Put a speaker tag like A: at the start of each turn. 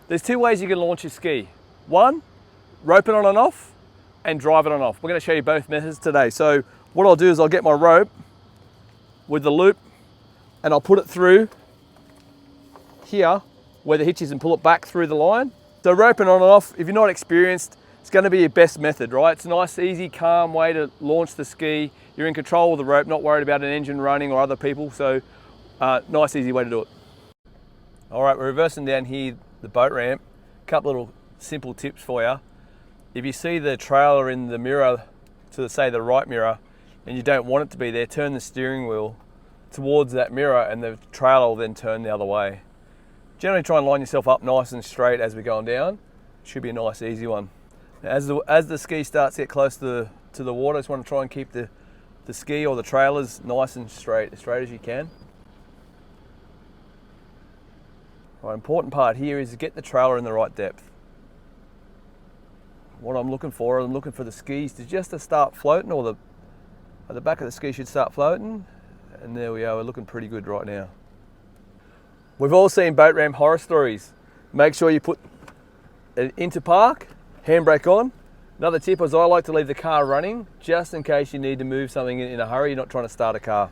A: There's two ways you can launch your ski. One, rope it on and off, and drive it on and off. We're going to show you both methods today. So what I'll do is I'll get my rope with the loop and I'll put it through here where the hitch is and pull it back through the line. So roping on and off, if you're not experienced, it's going to be your best method, right? It's a nice, easy, calm way to launch the ski. You're in control of the rope, not worried about an engine running or other people. So nice, easy way to do it. All right, we're reversing down here, the boat ramp. A couple little simple tips for you. If you see the trailer in the mirror, to say the right mirror, and you don't want it to be there, turn the steering wheel towards that mirror and the trailer will then turn the other way. Generally try and line yourself up nice and straight as we're going down. Should be a nice, easy one. As the ski starts to get close to the water, just want to try and keep the ski or the trailers nice and straight as you can. Right, important part here is to get the trailer in the right depth. What I'm looking for the skis to just start floating, or the back of the ski should start floating. And there we are, we're looking pretty good right now. We've all seen boat ramp horror stories. Make sure you put it into park, handbrake on. Another tip is I like to leave the car running just in case you need to move something in a hurry, you're not trying to start a car.